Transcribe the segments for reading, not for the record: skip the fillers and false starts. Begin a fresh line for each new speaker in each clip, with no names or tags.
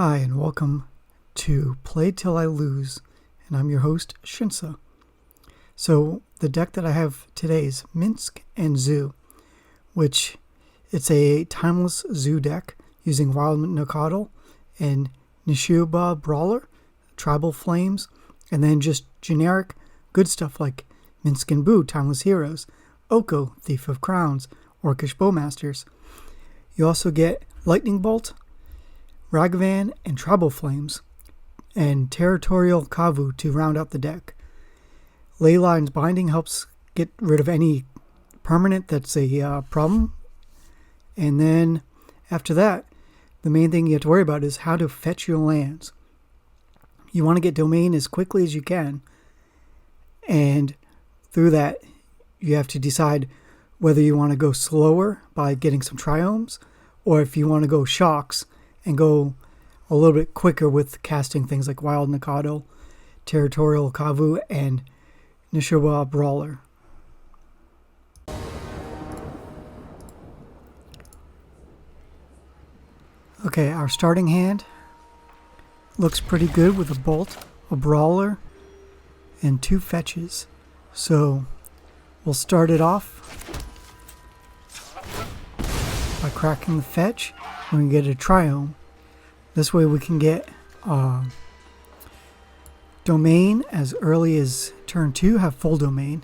Hi, and welcome to Play Till I Lose, and I'm your host, Shinsa. So, the deck that I have today is Minsc and Zoo, which it's a timeless zoo deck using Wild Nacatl and Nishoba Brawler, Tribal Flames, and then just generic good stuff like Minsc and Zoo, Timeless Heroes, Oko, Thief of Crowns, Orcish Bowmasters. You also get Lightning Bolt, Ragavan, and Tribal Flames, and Territorial Kavu to round out the deck. Leyline Binding helps get rid of any permanent that's a problem. And then after that, the main thing you have to worry about is how to fetch your lands. You want to get domain as quickly as you can, and through that you have to decide whether you want to go slower by getting some triomes, or if you want to go shocks and go a little bit quicker with casting things like Wild Nacatl, Territorial Kavu, and Nishoba Brawler. Okay, our starting hand looks pretty good with a Bolt, a Brawler, and 2 fetches. So we'll start it off by cracking the fetch. We can get a Triome. This way we can get domain as early as turn 2, have full domain.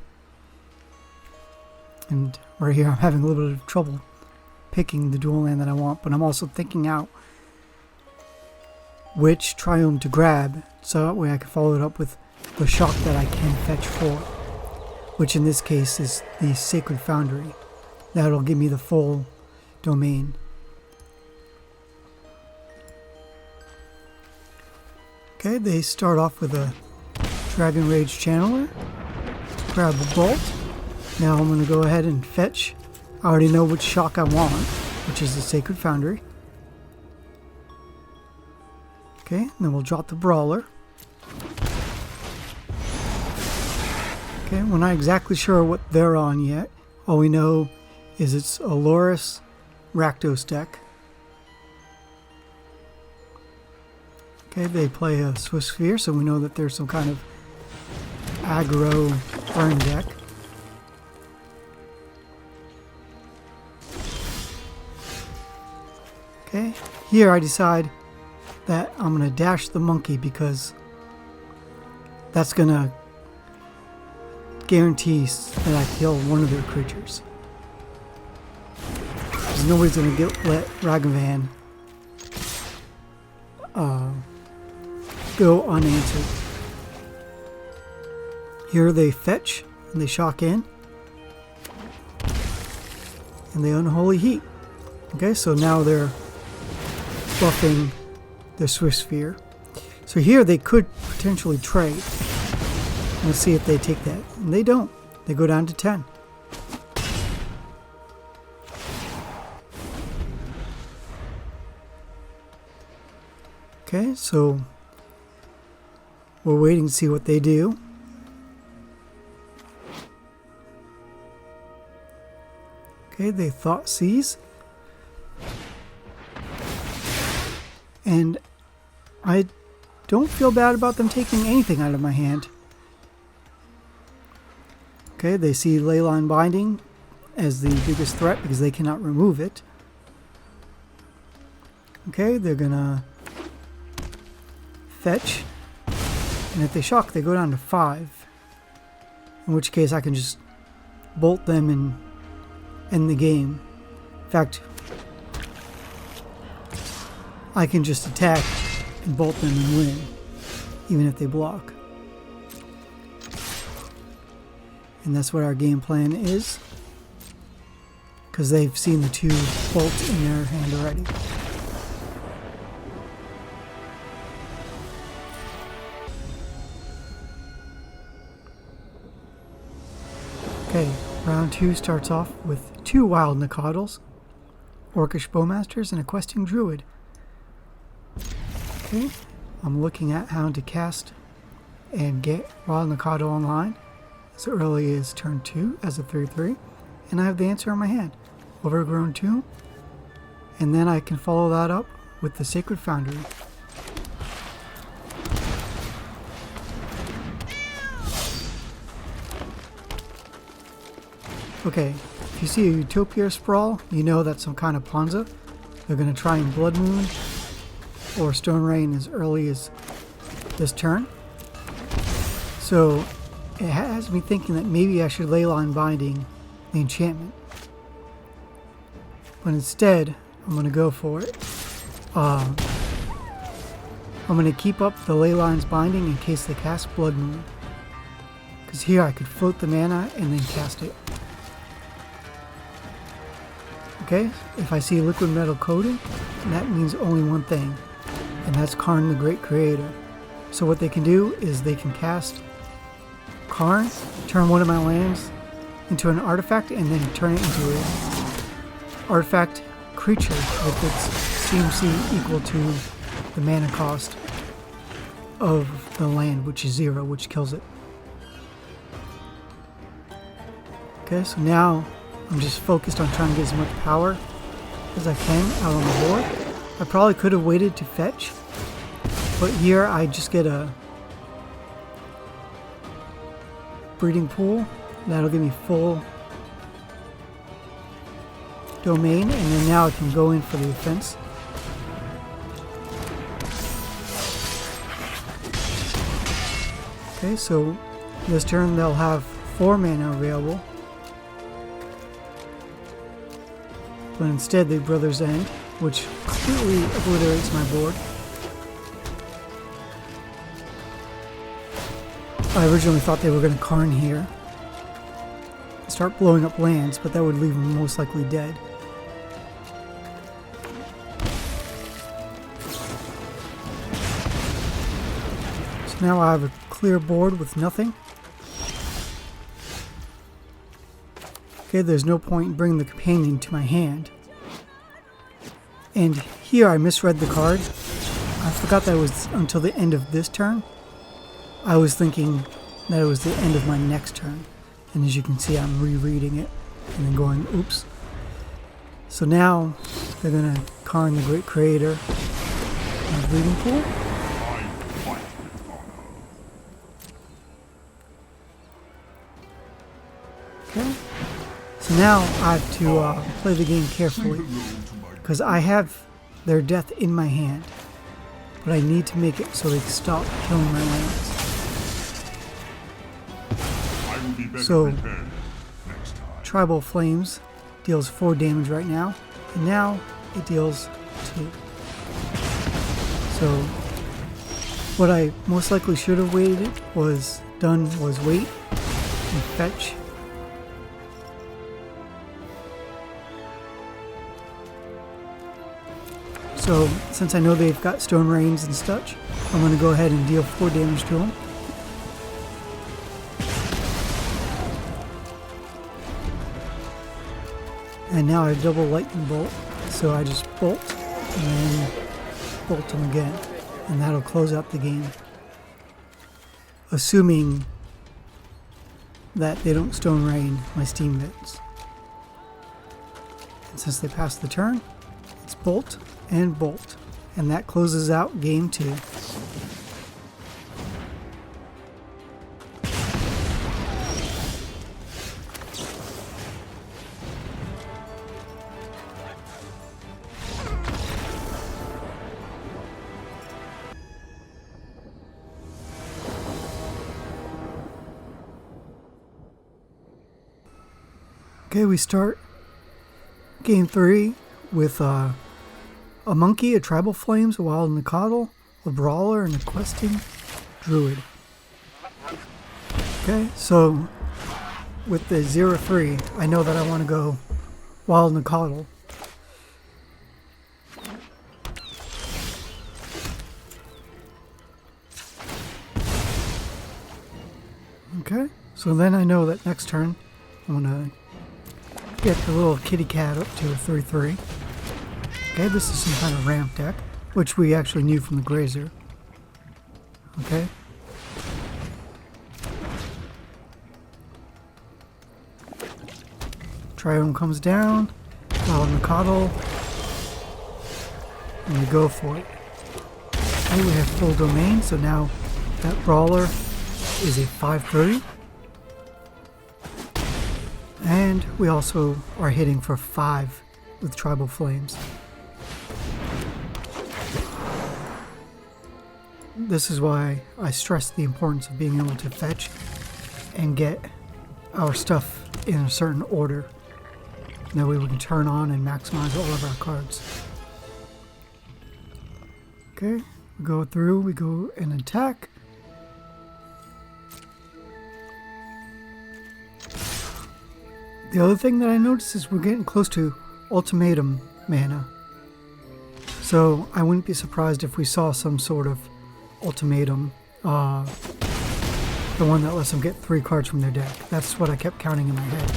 And right here I'm having a little bit of trouble picking the dual land that I want, but I'm also thinking out which Triome to grab, so that way I can follow it up with the shock that I can fetch for, which in this case is the Sacred Foundry. That'll give me the full domain. Okay, they start off with a Dragon Rage Channeler. Grab a Bolt. Now I'm going to go ahead and fetch. I already know which shock I want, which is the Sacred Foundry. Okay, and then we'll drop the Brawler. Okay, we're not exactly sure what they're on yet. All we know is it's a Loris Rakdos deck. Okay, they play a Swift Sphere, so we know that there's some kind of aggro burn deck. Okay, here I decide that I'm going to dash the monkey because that's going to guarantee that I kill one of their creatures. Because nobody's going to let Ragavan go unanswered. Here they fetch and they shock in and they Unholy Heat. Okay, so now they're buffing their Swift Sphere. So here they could potentially trade. Let's see if they take that. And they don't. They go down to 10. Okay, so we're waiting to see what they do. Okay, they Thought Seize. And I don't feel bad about them taking anything out of my hand. Okay, they see Leyline Binding as the biggest threat because they cannot remove it. Okay, they're gonna fetch. And if they shock, they go down to 5. In which case I can just bolt them and end the game. In fact, I can just attack and bolt them and win, even if they block. And that's what our game plan is, because they've seen the 2 bolts in their hand already. Okay, round 2 starts off with 2 Wild Nacatls, Orcish Bowmasters, and a Questing Druid. Okay, I'm looking at how to cast and get Wild Nacatl online as early as turn 2 as a 3/3, and I have the answer in my hand, Overgrown Tomb, and then I can follow that up with the Sacred Foundry. Okay, if you see a Utopia Sprawl, you know that's some kind of Ponza. They're going to try and Blood Moon or Stone Rain as early as this turn. So it has me thinking that maybe I should Leyline Binding the enchantment. But instead, I'm going to go for it. I'm going to keep up the Leyline's Binding in case they cast Blood Moon. Because here I could float the mana and then cast it. Okay, if I see Liquid Metal Coating, that means only one thing. And that's Karn the Great Creator. So what they can do is they can cast Karn, turn one of my lands into an artifact, and then turn it into an artifact creature with its CMC equal to the mana cost of the land, which is 0, which kills it. Okay, so now I'm just focused on trying to get as much power as I can out on the board. I probably could have waited to fetch, but here I just get a breeding pool. That'll give me full domain, and then now I can go in for the offense. Okay, so this turn they'll have 4 mana available. But instead they Brother's End, which completely obliterates my board. I originally thought they were going to Karn here, start blowing up lands, but that would leave them most likely dead. So now I have a clear board with nothing. Okay, there's no point in bringing the companion to my hand. And here I misread the card. I forgot that it was until the end of this turn. I was thinking that it was the end of my next turn. And as you can see, I'm rereading it and then going, oops. So now they're going to Karn the Great Creator in the Bleeding Pool. Okay. So now I have to play the game carefully, because I have their death in my hand, but I need to make it so they stop killing my lands. So Tribal Flames deals 4 damage right now, and now it deals 2. So what I most likely should have waited was wait and fetch. So, since I know they've got Stone Rains and such, I'm going to go ahead and deal 4 damage to them. And now I have double Lightning Bolt, so I just bolt and then bolt them again. And that'll close out the game. Assuming that they don't Stone Rain my Steam Bits. And since they passed the turn, it's bolt and bolt, and that closes out game 2. Okay, we start game 3 with a Monkey, a Tribal Flames, a Wild Nacatl, a Brawler, and a Questing Druid. Okay, so with the 0-3, I know that I want to go Wild Nacatl. Okay, so then I know that next turn I'm going to get the little kitty cat up to a 3-3. Okay, this is some kind of ramp deck, which we actually knew from the Grazer. Okay. Triome comes down, Wild Nacatl, and we go for it. Okay, we have full domain, so now that Brawler is a 5-3. And we also are hitting for 5 with Tribal Flames. This is why I stress the importance of being able to fetch and get our stuff in a certain order. That way we can turn on and maximize all of our cards. Okay, we go through, we go and attack. The other thing that I noticed is we're getting close to ultimatum mana. So I wouldn't be surprised if we saw some sort of ultimatum. The one that lets them get 3 cards from their deck. That's what I kept counting in my head.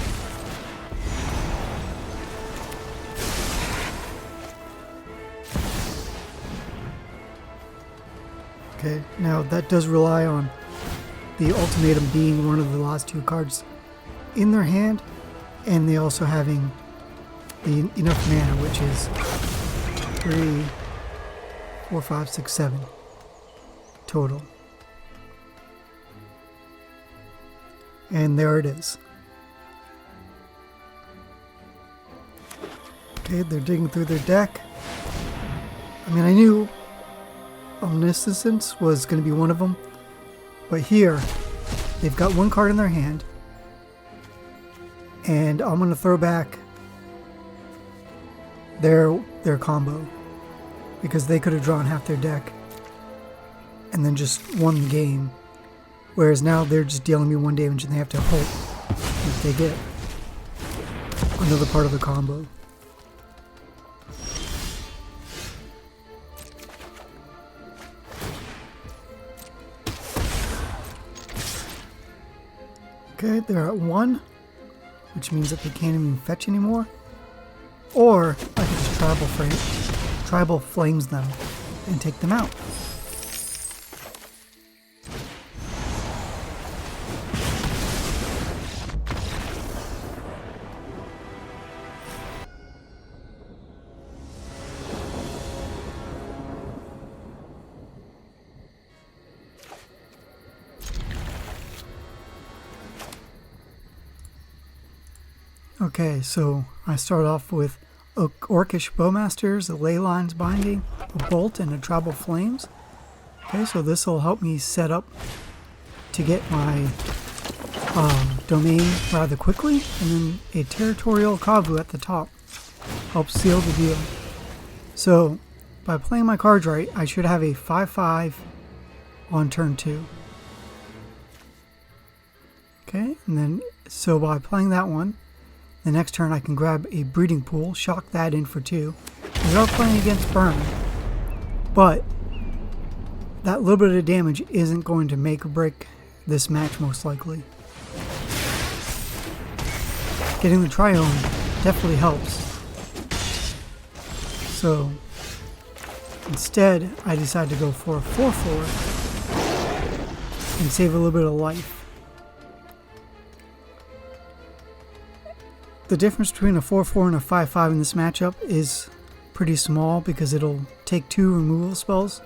Okay, now that does rely on the ultimatum being one of the last 2 cards in their hand, and they also having the enough mana, which is 3, 4, 5, 6, 7 total. And there it is. Okay, they're digging through their deck. I mean, I knew Omniscience was going to be one of them, but here they've got 1 card in their hand, and I'm going to throw back their combo, because they could have drawn half their deck and then just won the game, whereas now they're just dealing me 1 damage and they have to hope that they get another part of the combo. Okay, they're at 1, which means that they can't even fetch anymore. Or I can just tribal flames them and take them out. Okay, so I start off with Orcish Bowmasters, a Leyline Binding, a Bolt, and a Tribal Flames. Okay, so this will help me set up to get my domain rather quickly, and then a Territorial Kavu at the top helps seal the deal. So by playing my cards right, I should have a 5/5 on turn 2. Okay, and then so by playing that one, the next turn I can grab a Breeding Pool, shock that in for 2. We are playing against Burn, but that little bit of damage isn't going to make or break this match most likely. Getting the Triome definitely helps. So instead I decide to go for a 4/4 and save a little bit of life. The difference between a 4/4 and a 5/5 in this matchup is pretty small, because it'll take 2 removal spells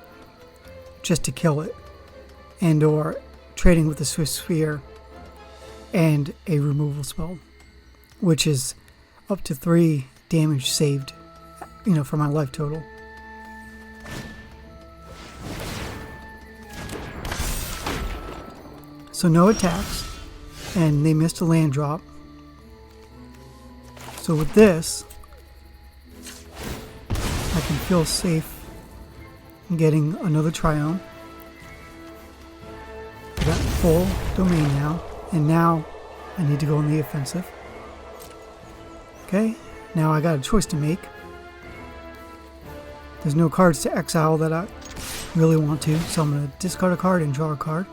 just to kill it, and or trading with the Swift Sphere and a removal spell, which is up to 3 damage saved, for my life total. So no attacks, and they missed a land drop. So with this, I can feel safe in getting another Triome. I got full domain now, and now I need to go on the offensive. Okay, now I got a choice to make. There's no cards to exile that I really want to, so I'm going to discard a card and draw a card.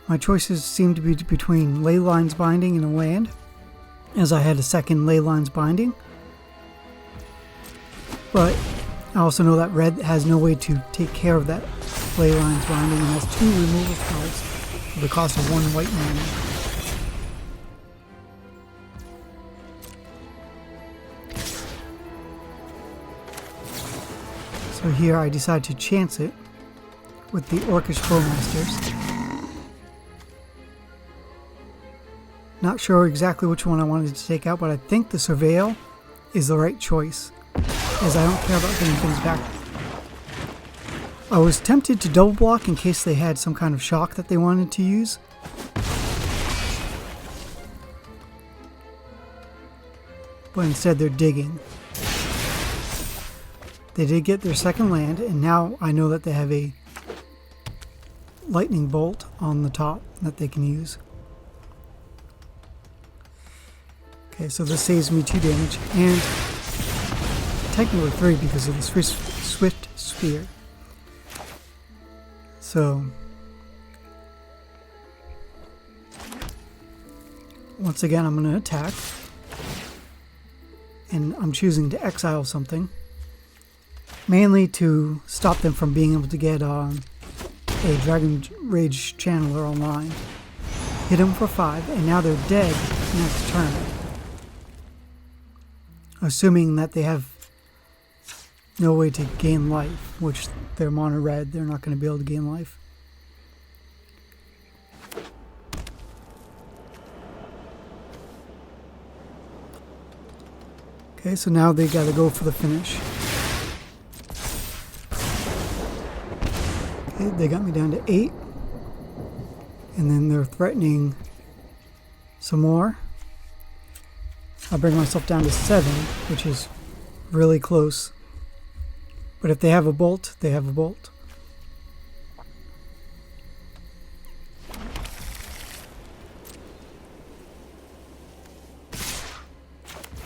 My choices seem to be between Leyline Binding and a land, as I had a second Leyline Binding. But I also know that red has no way to take care of that Leyline Binding and has 2 removal spells for the cost of 1 white mana. So here I decide to chance it with the Orcish Bowmasters. Not sure exactly which one I wanted to take out, but I think the Surveil is the right choice, as I don't care about getting things back. I was tempted to double block in case they had some kind of shock that they wanted to use. But instead they're digging. They did get their second land, and now I know that they have a lightning bolt on the top that they can use. Okay, so this saves me 2 damage, and technically 3 because of the Swift Spear. So, once again I'm going to attack, and I'm choosing to exile something. Mainly to stop them from being able to get a Dragon Rage Channeler online. Hit them for 5, and now they're dead next turn. Assuming that they have no way to gain life, which they're mono red, they're not going to be able to gain life. Okay, so now they got to go for the finish. They got me down to 8, and then they're threatening some more. I'll bring myself down to 7, which is really close. But if they have a bolt, they have a bolt.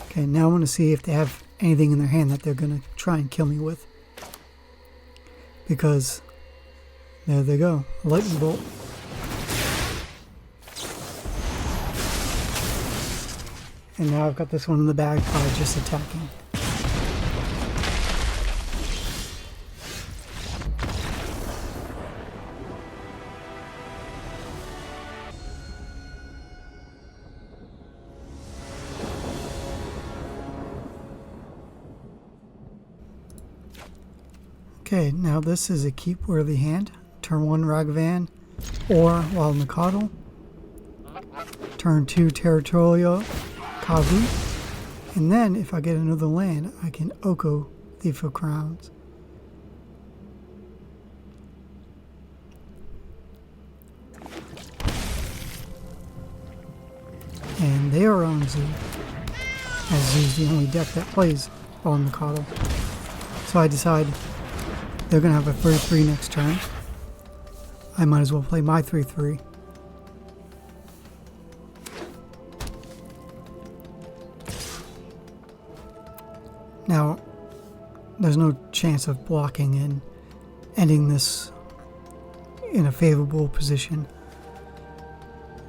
Okay, now I want to see if they have anything in their hand that they're going to try and kill me with. Because there they go, a lightning bolt. And now I've got this one in the bag by just attacking. Okay, now this is a keep-worthy hand. Turn 1 Ragavan or Wild Nacatl. Turn 2 Territorial Kavu. And then if I get another land, I can Oko Thief of Crowns. And they are on Zoo, as Zoo's the only deck that plays Wild Nacatl. So I decide they're going to have a 3/3 next turn. I might as well play my 3/3. Now, there's no chance of blocking and ending this in a favorable position.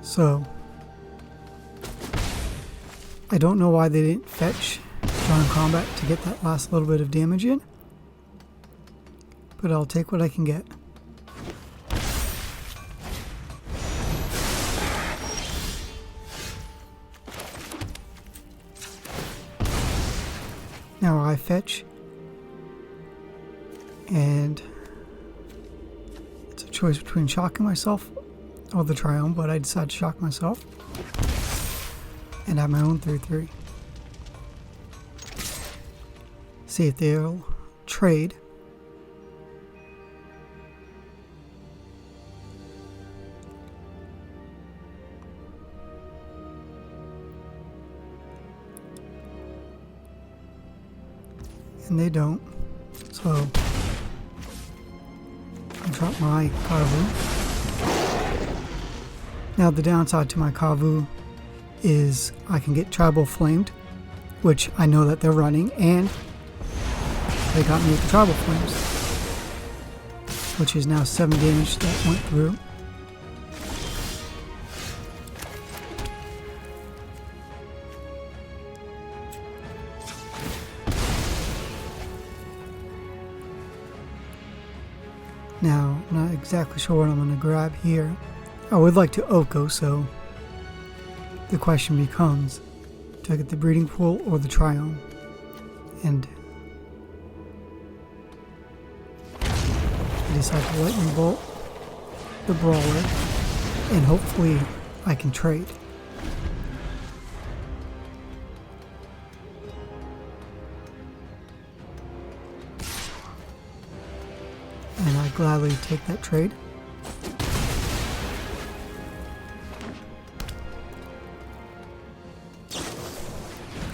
So, I don't know why they didn't fetch during combat to get that last little bit of damage in. But I'll take what I can get. Now I fetch, and it's a choice between shocking myself or the Triome, but I decide to shock myself and have my own 3/3. See if they'll trade. And they don't, so I drop my Kavu. Now the downside to my Kavu is I can get Tribal Flamed, which I know that they're running, and they got me with the Tribal Flames, which is now 7 damage that went through. Now, I'm not exactly sure what I'm going to grab here. I would like to Oko, so the question becomes, do I get the Breeding Pool or the Triome? And I decide to lightning bolt the Brawler, and hopefully I can trade. And I gladly take that trade.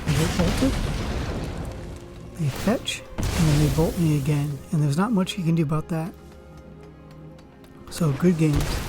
I get bolted. They fetch, and then they bolt me again. And there's not much you can do about that. So good games.